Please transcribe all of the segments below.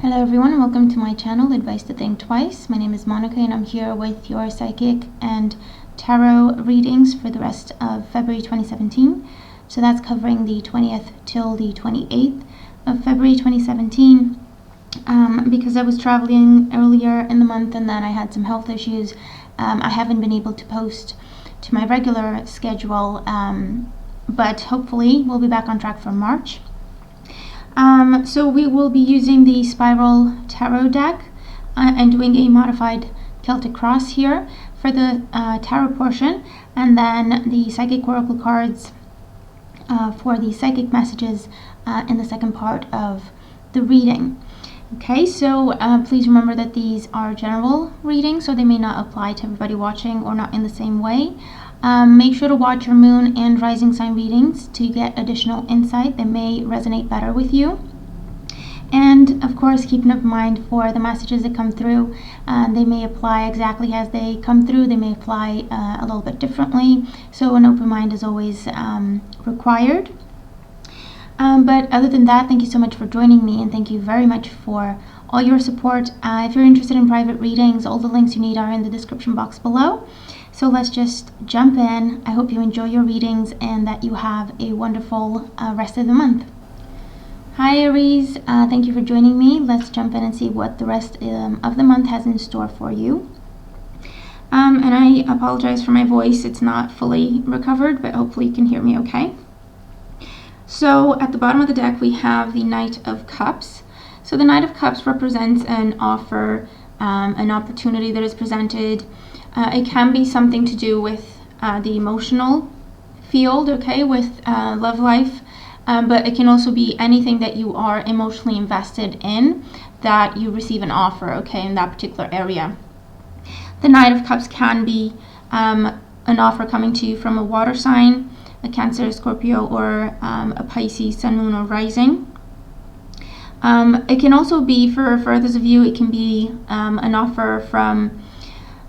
Hello everyone, welcome to my channel, Advice to Think Twice. My name is Monica and I'm here with your psychic and tarot readings for the rest of February 2017. So that's covering the 20th till the 28th of February 2017. Because I was traveling earlier in the month and then I had some health issues, I haven't been able to post to my regular schedule, but hopefully we'll be back on track for March. So we will be using the Spiral Tarot deck and doing a modified Celtic Cross here for the tarot portion, and then the Psychic Oracle cards for the psychic messages in the second part of the reading. Okay, so please remember that these are general readings, so they may not apply to everybody watching or not in the same way. Make sure to watch your moon and rising sign readings to get additional insight that may resonate better with you. And of course, keep in mind for the messages that come through, they may apply exactly as they come through. They may apply a little bit differently. So an open mind is always required. But other than that, thank you so much for joining me, and thank you very much for all your support. If you're interested in private readings, all the links you need are in the description box below. So let's just jump in. I hope you enjoy your readings and that you have a wonderful rest of the month. Hi Aries, thank you for joining me. Let's jump in and see what the rest of the month has in store for you. And I apologize for my voice. It's not fully recovered, but hopefully you can hear me okay. So at the bottom of the deck, we have the Knight of Cups. So the Knight of Cups represents an offer, an opportunity that is presented. It can be something to do with the emotional field, okay, with love life, but it can also be anything that you are emotionally invested in that you receive an offer, okay, in that particular area. The Knight of Cups can be an offer coming to you from a water sign, a Cancer, Scorpio, or a Pisces, Sun, Moon, or Rising. It can also be, for others of you, it can be an offer from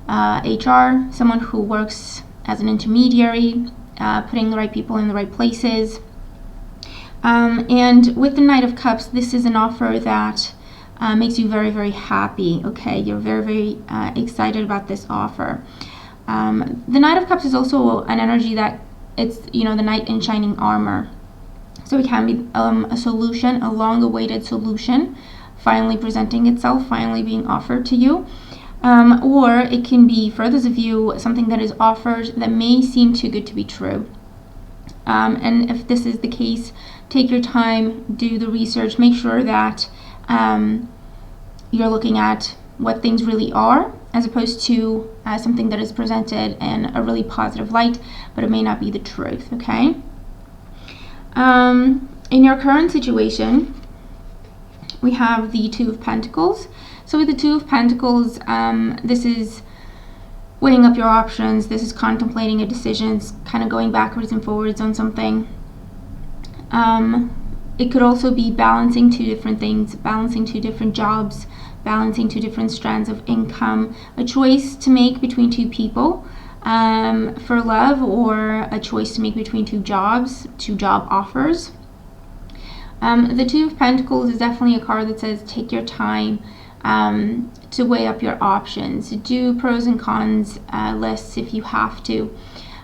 HR, someone who works as an intermediary, putting the right people in the right places. And with the Knight of Cups, this is an offer that makes you very, very happy, okay? You're very, very excited about this offer. The Knight of Cups is also an energy that it's, you know, the knight in shining armor. So it can be a solution, a long-awaited solution, finally presenting itself, finally being offered to you. Or it can be, for others of you, something that is offered that may seem too good to be true. And if this is the case, take your time, do the research, make sure that you're looking at what things really are, as opposed to something that is presented in a really positive light, but it may not be the truth, okay? In your current situation, we have the Two of Pentacles. So with the Two of Pentacles, this is weighing up your options. This is contemplating a decision, kind of going backwards and forwards on something. It could also be balancing two different things, balancing two different jobs, balancing two different strands of income, a choice to make between two people for love, or a choice to make between two jobs, two job offers. The Two of Pentacles is definitely a card that says take your time to weigh up your options. Do pros and cons lists if you have to.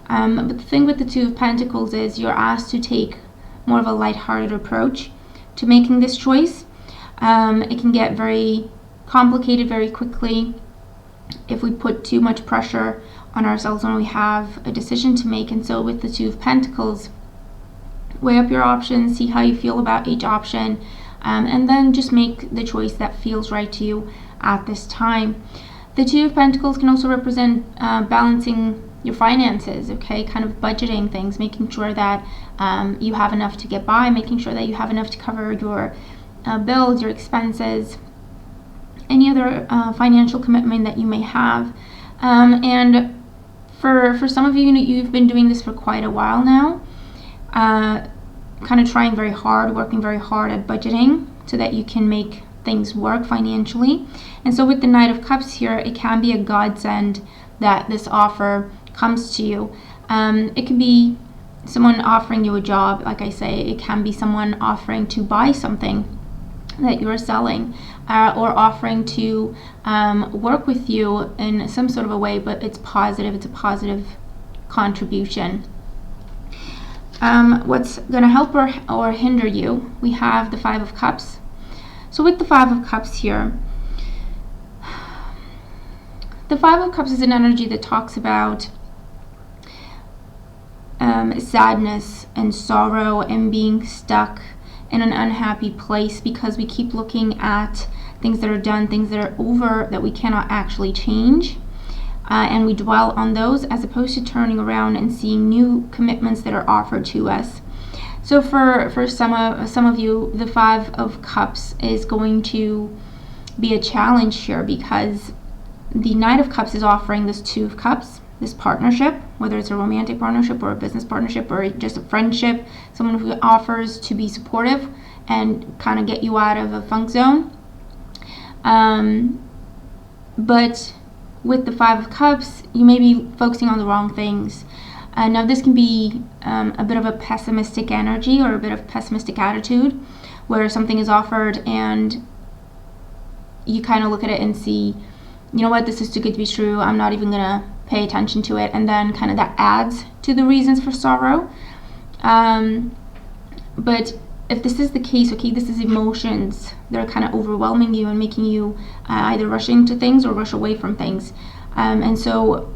But the thing with the Two of Pentacles is you're asked to take more of a lighthearted approach to making this choice. It can get very complicated very quickly if we put too much pressure on ourselves when we have a decision to make. And so with the Two of Pentacles, weigh up your options, see how you feel about each option, and then just make the choice that feels right to you at this time. The Two of Pentacles can also represent balancing your finances, okay, kind of budgeting things, making sure that you have enough to get by, making sure that you have enough to cover your bills, your expenses, any other financial commitment that you may have. And for some of you, you've been doing this for quite a while now, kind of trying very hard, working very hard at budgeting so that you can make things work financially. And so with the Knight of Cups here, it can be a godsend that this offer comes to you. It can be someone offering you a job, like I say. It can be someone offering to buy something that you're selling or offering to work with you in some sort of a way, but it's positive. It's a positive contribution. What's going to help or hinder you? We have the Five of Cups. So with the Five of Cups here, the Five of Cups is an energy that talks about sadness and sorrow and being stuck in an unhappy place because we keep looking at things that are done, things that are over, that we cannot actually change. And we dwell on those as opposed to turning around and seeing new commitments that are offered to us. So for some of you, the Five of Cups is going to be a challenge here, because the Knight of Cups is offering this Two of Cups, this partnership, whether it's a romantic partnership or a business partnership or just a friendship, someone who offers to be supportive and kind of get you out of a funk zone. But with the Five of Cups, you may be focusing on the wrong things. Now this can be a bit of a pessimistic energy or a bit of pessimistic attitude, where something is offered and you kind of look at it and see, you know what, this is too good to be true, I'm not even gonna pay attention to it, and then kind of that adds to the reasons for sorrow. But if this is the case, okay, this is emotions that are kind of overwhelming you and making you either rush into things or rush away from things. And so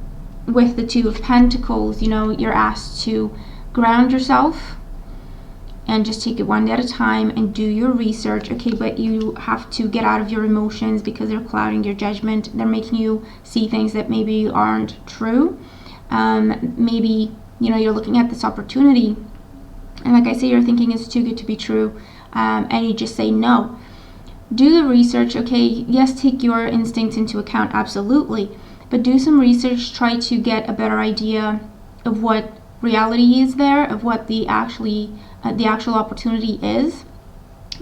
with the Two of Pentacles, you know, you're asked to ground yourself and just take it one day at a time and do your research, okay? But you have to get out of your emotions because they're clouding your judgment. They're making you see things that maybe aren't true. Maybe, you know, you're looking at this opportunity and like I say, you're thinking it's too good to be true, and you just say no. Do the research, okay? Yes, take your instincts into account, absolutely, but do some research. Try to get a better idea of what reality is there, of what the actual opportunity is,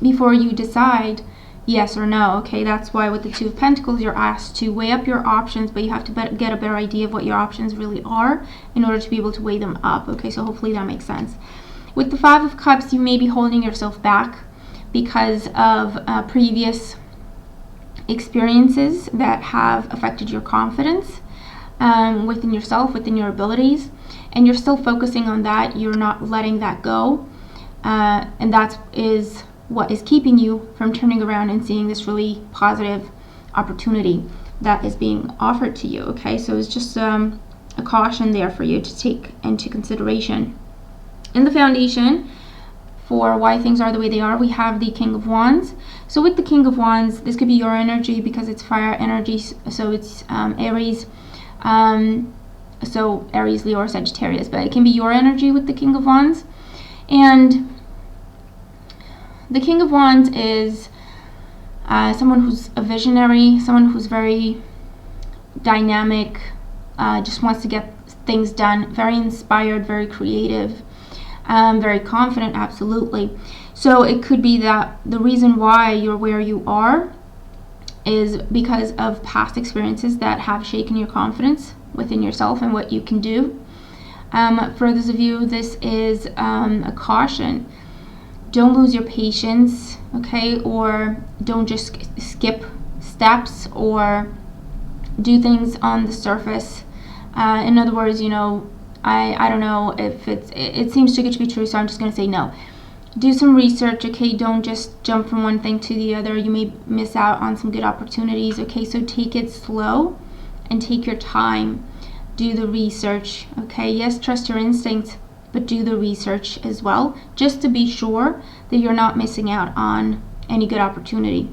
before you decide yes or no, okay? That's why with the Two of Pentacles, you're asked to weigh up your options, but you have to get a better idea of what your options really are in order to be able to weigh them up, okay? So hopefully that makes sense. With the Five of Cups, you may be holding yourself back because of previous experiences that have affected your confidence within yourself, within your abilities, and you're still focusing on that. You're not letting that go, and that is what is keeping you from turning around and seeing this really positive opportunity that is being offered to you, okay? So it's just a caution there for you to take into consideration. In the foundation for why things are the way they are, we have the King of Wands. So with the King of Wands, this could be your energy because it's fire energy, so it's Aries, so Aries, Leo, or Sagittarius, but it can be your energy with the King of Wands. And the King of Wands is someone who's a visionary, someone who's very dynamic, just wants to get things done, very inspired, very creative, very confident, absolutely. So it could be that the reason why you're where you are is because of past experiences that have shaken your confidence within yourself and what you can do. For those of you, this is a caution. Don't lose your patience, okay? Or don't just skip steps or do things on the surface. In other words, you know, I don't know if it seems too good to be true, so I'm just going to say no. Do some research, okay? Don't just jump from one thing to the other. You may miss out on some good opportunities, okay? So take it slow and take your time. Do the research, okay? Yes, trust your instincts, but do the research as well, just to be sure that you're not missing out on any good opportunity.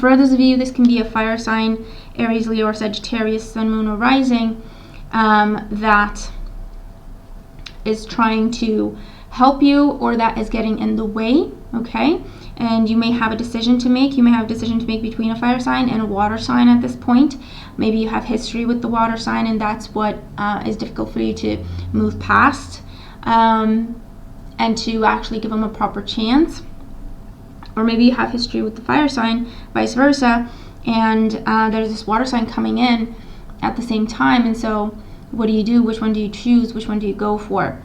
For those of you, this can be a fire sign, Aries, Leo, or Sagittarius, Sun, Moon, or Rising, that is trying to help you or that is getting in the way, okay? And you may have a decision to make. You may have a decision to make between a fire sign and a water sign at this point. Maybe you have history with the water sign and that's what is difficult for you to move past and to actually give them a proper chance. Or maybe you have history with the fire sign, vice versa, and there's this water sign coming in at the same time, and so what do you do? Which one do you choose? Which one do you go for?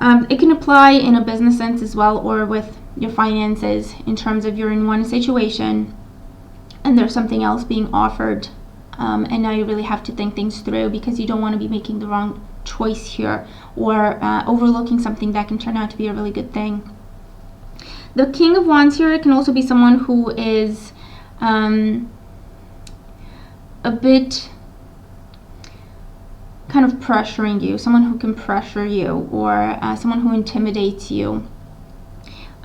It can apply in a business sense as well, or with your finances, in terms of you're in one situation and there's something else being offered, and now you really have to think things through, because you don't want to be making the wrong choice here, or overlooking something that can turn out to be a really good thing. The King of Wands here can also be someone who is a bit kind of pressuring you, someone who can pressure you, or someone who intimidates you.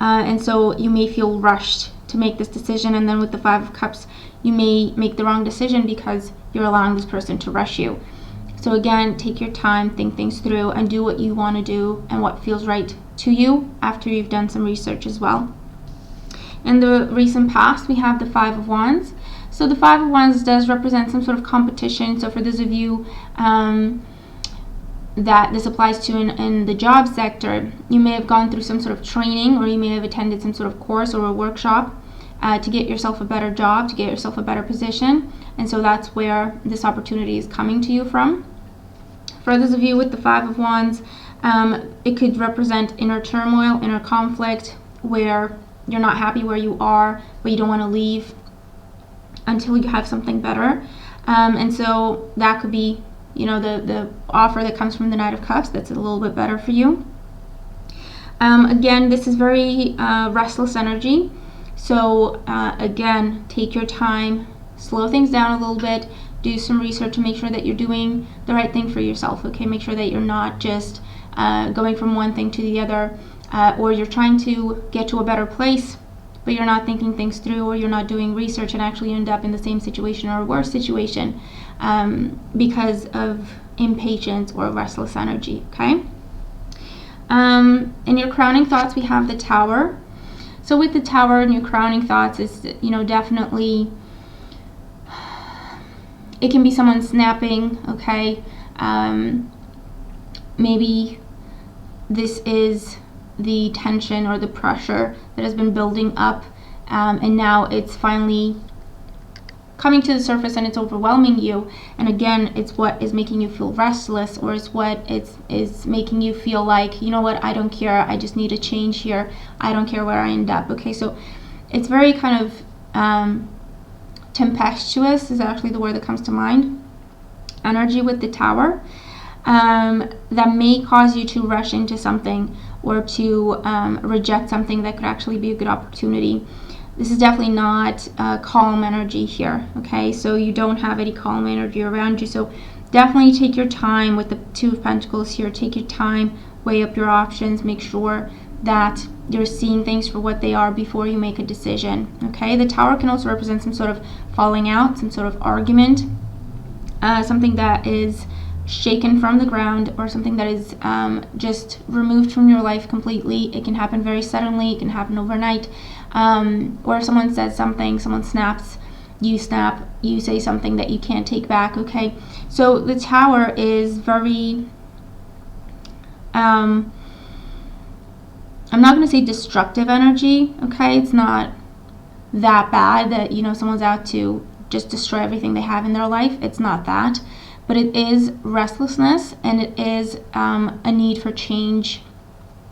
And so you may feel rushed to make this decision, and then with the Five of Cups, you may make the wrong decision because you're allowing this person to rush you. So again, take your time, think things through, and do what you want to do and what feels right to you after you've done some research as well. In the recent past, we have the Five of Wands. So the Five of Wands does represent some sort of competition. So for those of you that this applies to in the job sector, you may have gone through some sort of training, or you may have attended some sort of course or a workshop to get yourself a better job, to get yourself a better position. And so that's where this opportunity is coming to you from. For those of you with the Five of Wands, it could represent inner turmoil, inner conflict, where you're not happy where you are, but you don't want to leave until you have something better. And so that could be, you know, the offer that comes from the Knight of Cups that's a little bit better for you. Again, this is very restless energy. So again, take your time, slow things down a little bit, do some research to make sure that you're doing the right thing for yourself, okay? Make sure that you're not just going from one thing to the other, or you're trying to get to a better place, but you're not thinking things through, or you're not doing research and actually end up in the same situation or a worse situation because of impatience or restless energy, okay? In your crowning thoughts, we have the Tower. So with the Tower and your crowning thoughts, is, you know, definitely, it can be someone snapping, okay? Maybe this is the tension or the pressure that has been building up, and now it's finally coming to the surface and it's overwhelming you. And again, it's what is making you feel restless, or it's what is making you feel like, you know what, I don't care, I just need a change here, I don't care where I end up. Okay, so it's very kind of tempestuous is actually the word that comes to mind, energy with the Tower, that may cause you to rush into something, or to reject something that could actually be a good opportunity. This is definitely not calm energy here, okay? So you don't have any calm energy around you. So definitely take your time with the Two of Pentacles here. Take your time, weigh up your options, make sure that you're seeing things for what they are before you make a decision, okay? The Tower can also represent some sort of falling out, some sort of argument, something that is shaken from the ground, or something that is just removed from your life completely. It can happen very suddenly, it can happen overnight, or someone says something, someone snaps, you snap, you say something that you can't take back, okay? So the Tower is very, I'm not going to say destructive energy, okay? It's not that bad that, you know, someone's out to just destroy everything they have in their life. It's not that. But it is restlessness, and it is a need for change.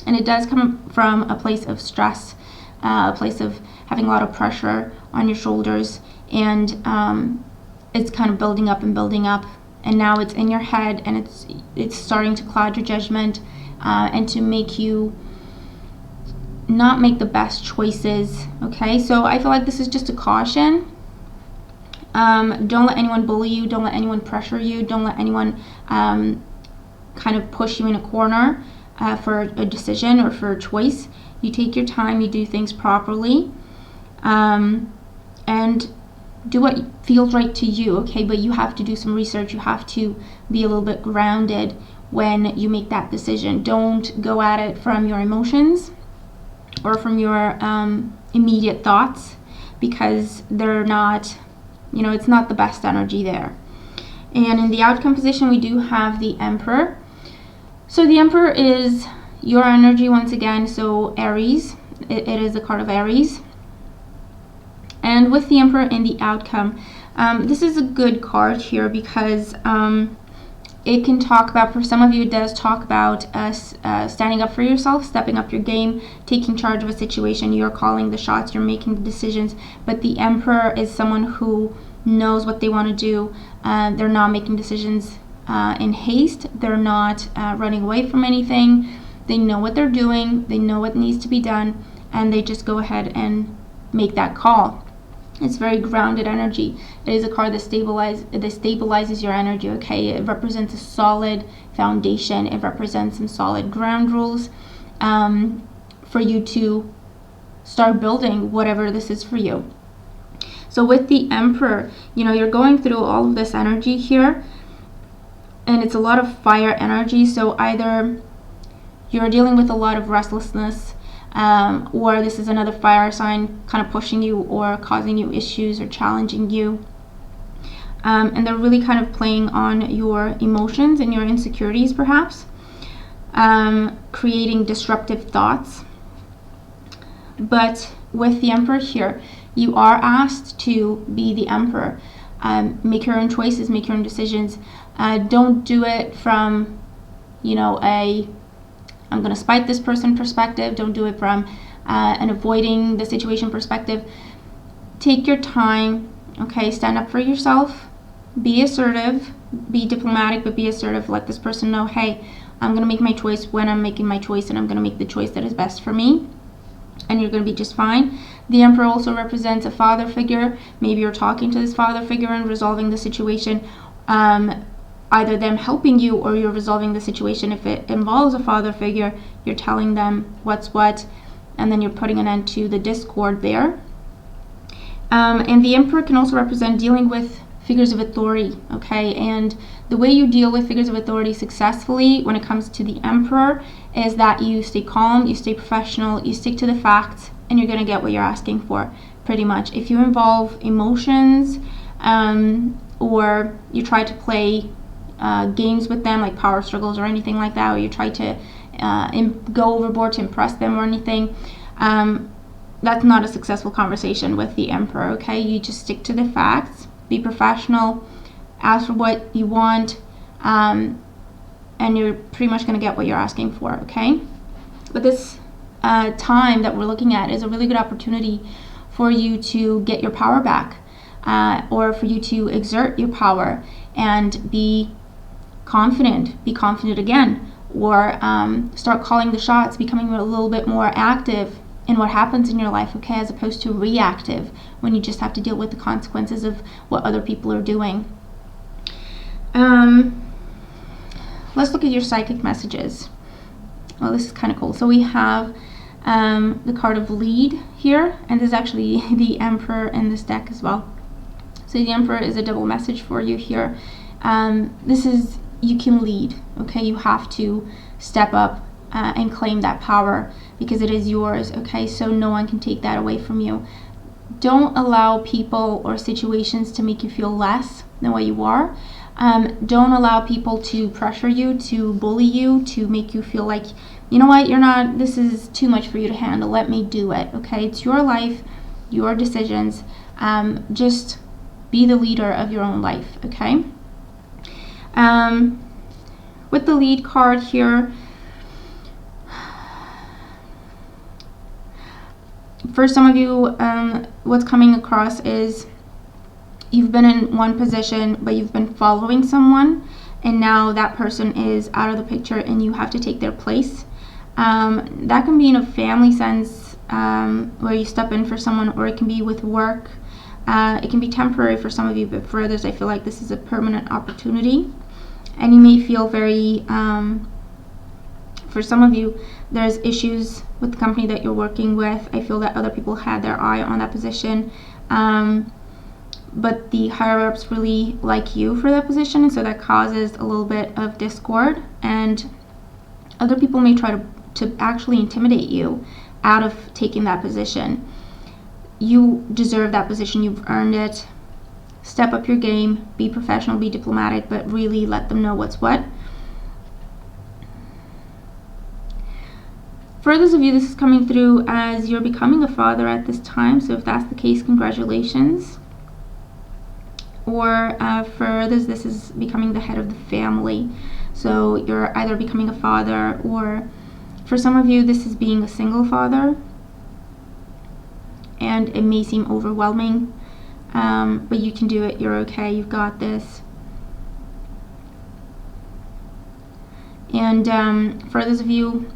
And it does come from a place of stress, a place of having a lot of pressure on your shoulders. And it's kind of building up and building up. And now it's in your head, and it's starting to cloud your judgment, and to make you not make the best choices, okay? So I feel like this is just a caution. Don't let anyone bully you, don't let anyone pressure you, don't let anyone kind of push you in a corner for a decision or for a choice. You take your time, you do things properly, and do what feels right to you, okay? But you have to do some research, you have to be a little bit grounded when you make that decision. Don't go at it from your emotions or from your immediate thoughts, because they're not, you know, it's not the best energy there. And in the outcome position, we do have the Emperor. So the Emperor is your energy once again, so Aries. It is a card of Aries. And with the Emperor in the outcome, this is a good card here, because It can talk about, for some of you, it does talk about standing up for yourself, stepping up your game, taking charge of a situation. You're calling the shots, you're making the decisions. But the Emperor is someone who knows what they want to do. They're not making decisions in haste. They're not running away from anything. They know what they're doing. They know what needs to be done. And they just go ahead and make that call. It's very grounded energy. It is a card that stabilizes your energy, okay? It represents a solid foundation. It represents some solid ground rules for you to start building whatever this is for you. So with the Emperor, you know, you're going through all of this energy here, and it's a lot of fire energy. So either you're dealing with a lot of restlessness, or this is another fire sign kind of pushing you or causing you issues or challenging you. And they're really kind of playing on your emotions and your insecurities, perhaps, creating disruptive thoughts. But with the Emperor here, you are asked to be the Emperor. Make your own choices, make your own decisions. Don't do it from, you know, I'm going to spite this person perspective. Don't do it from an avoiding the situation perspective. Take your time, okay? Stand up for yourself. Be assertive. Be diplomatic, but be assertive. Let this person know, hey, I'm going to make my choice when I'm making my choice, and I'm going to make the choice that is best for me. And you're going to be just fine. The Emperor also represents a father figure. Maybe you're talking to this father figure and resolving the situation. Either them helping you or you're resolving the situation. If it involves a father figure, you're telling them what's what, and then you're putting an end to the discord there. And the Emperor can also represent dealing with figures of authority, okay? And the way you deal with figures of authority successfully when it comes to the Emperor is that you stay calm, you stay professional, you stick to the facts, and you're going to get what you're asking for, pretty much. If you involve emotions, or you try to play games with them, like power struggles or anything like that, or you try to go overboard to impress them or anything, that's not a successful conversation with the Emperor, okay? You just stick to the facts, be professional, ask for what you want, and you're pretty much going to get what you're asking for, okay? But this time that we're looking at is a really good opportunity for you to get your power back, or for you to exert your power and be confident again, or start calling the shots, becoming a little bit more active in what happens in your life, okay, as opposed to reactive when you just have to deal with the consequences of what other people are doing. Let's look at your psychic messages. Well, this is kind of cool. So we have the card of lead here, and there's actually the Emperor in this deck as well. So the Emperor is a double message for you here. This is, you can lead, okay? You have to step up and claim that power because it is yours, okay? So no one can take that away from you. Don't allow people or situations to make you feel less than what you are. Don't allow people to pressure you, to bully you, to make you feel like, you know what, you're not, this is too much for you to handle, let me do it, okay? It's your life, your decisions. Just be the leader of your own life, okay? With the lead card here, for some of you, what's coming across is you've been in one position, but you've been following someone, and now that person is out of the picture and you have to take their place. That can be in a family sense, where you step in for someone, or it can be with work. It can be temporary for some of you, but for others, I feel like this is a permanent opportunity. And you may feel very, for some of you, there's issues with the company that you're working with. I feel that other people had their eye on that position. But the higher-ups really like you for that position, and so that causes a little bit of discord. And other people may try to actually intimidate you out of taking that position. You deserve that position. You've earned it. Step up your game. Be professional. Be diplomatic, but really let them know what's what. For those of you, this is coming through as you're becoming a father at this time. So if that's the case, congratulations. or for others, this is becoming the head of the family. So you're either becoming a father, or for some of you, this is being a single father. And it may seem overwhelming, but you can do it. You're okay. You've got this. And for those of you,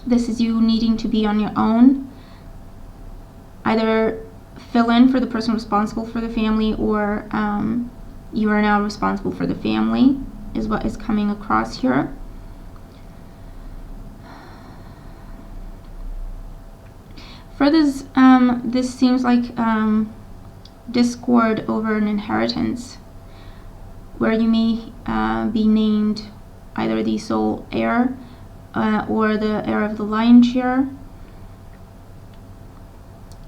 this is you needing to be on your own. Either fill in for the person responsible for the family, or you are now responsible for the family, is what is coming across here. For this, this seems like discord over an inheritance, where you may be named either the sole heir or the heir of the lion's share,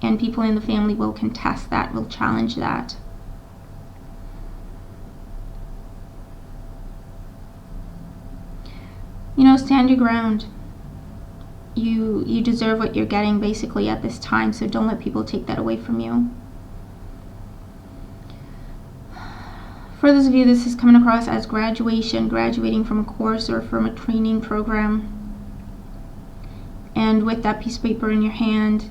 and people in the family will contest that, will challenge that. You know, stand your ground. You deserve what you're getting basically at this time, so don't let people take that away from you. For those of you, this is coming across as graduation, graduating from a course or from a training program. And with that piece of paper in your hand,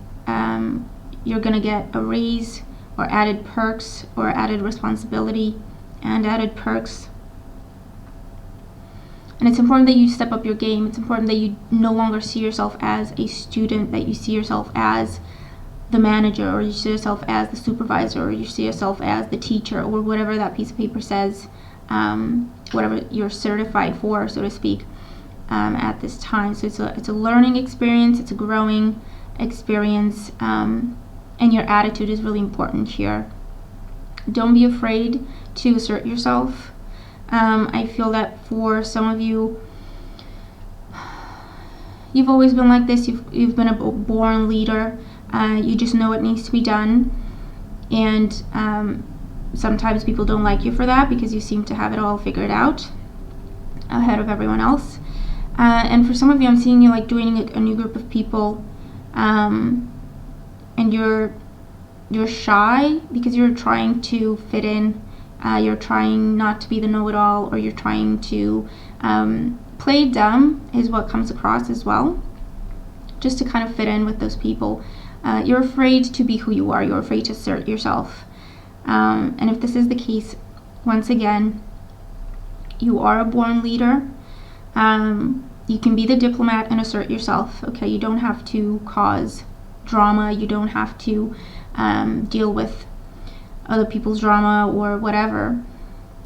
you're going to get a raise, or added perks, or added responsibility and added perks. And it's important that you step up your game. It's important that you no longer see yourself as a student, that you see yourself as the manager, or you see yourself as the supervisor, or you see yourself as the teacher, or whatever that piece of paper says, whatever you're certified for, so to speak, at this time. So it's a learning experience, it's a growing experience, and your attitude is really important here. Don't be afraid to assert yourself. I feel that for some of you, you've always been like this. You've been a born leader. You just know what needs to be done, and sometimes people don't like you for that, because you seem to have it all figured out ahead of everyone else. And for some of you, I'm seeing you like joining a new group of people, and you're shy because you're trying to fit in. You're trying not to be the know-it-all, or you're trying to play dumb, is what comes across as well, just to kind of fit in with those people. You're afraid to be who you are. You're afraid to assert yourself. And if this is the case, once again, you are a born leader. You can be the diplomat and assert yourself. Okay, you don't have to cause drama. You don't have to deal with other people's drama or whatever.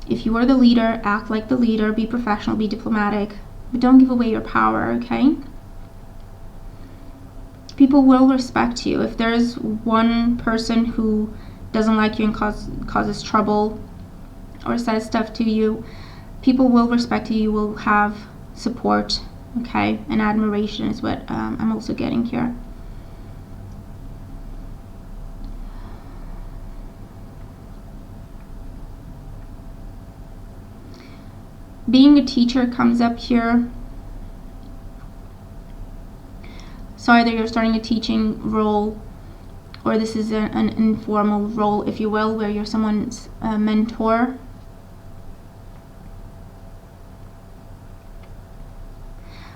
If you are the leader, act like the leader, be professional, be diplomatic, but don't give away your power, okay? People will respect you. If there's one person who doesn't like you and causes trouble or says stuff to you, people will respect you. You will have support, okay? And admiration is what I'm also getting here. Being a teacher comes up here. So either you're starting a teaching role, or this is an informal role, if you will, where you're someone's mentor.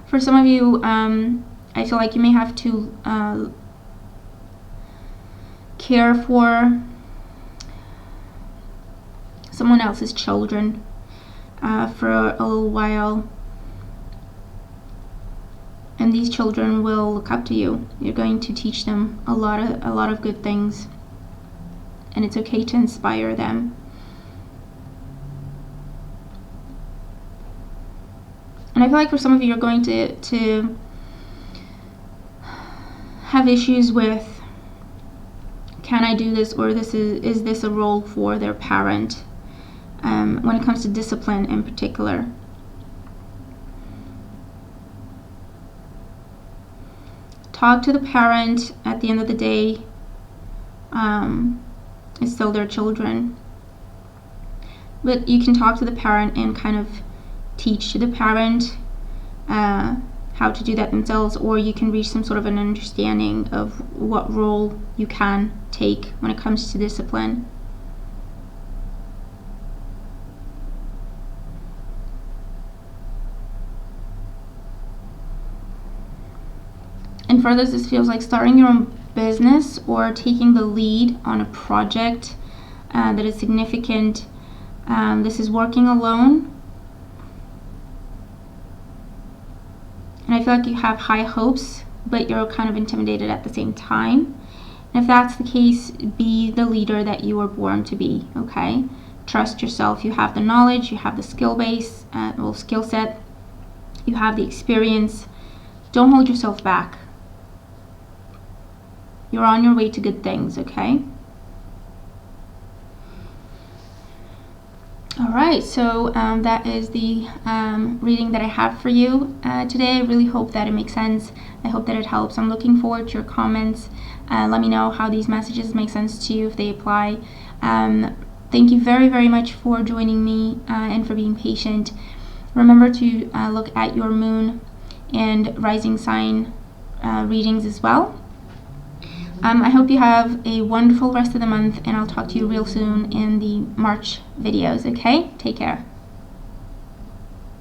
For some of you, I feel like you may have to care for someone else's children for a little while, and these children will look up to you. You're going to teach them a lot of good things, and it's okay to inspire them. And I feel like for some of you, you're going to have issues with, can I do this, or is this a role for their parent, when it comes to discipline in particular. Talk to the parent. At the end of the day, it's still their children. But you can talk to the parent and kind of teach the parent how to do that themselves, or you can reach some sort of an understanding of what role you can take when it comes to discipline. for others, this feels like starting your own business or taking the lead on a project that is significant. This is working alone. And I feel like you have high hopes, but you're kind of intimidated at the same time. And if that's the case, be the leader that you were born to be, okay? Trust yourself. You have the knowledge, you have the skill set, you have the experience. Don't hold yourself back. You're on your way to good things, okay? All right, so that is the reading that I have for you today. I really hope that it makes sense. I hope that it helps. I'm looking forward to your comments. Let me know how these messages make sense to you, if they apply. Thank you very, very much for joining me and for being patient. Remember to look at your moon and rising sign readings as well. I hope you have a wonderful rest of the month, and I'll talk to you real soon in the March videos, okay? Take care.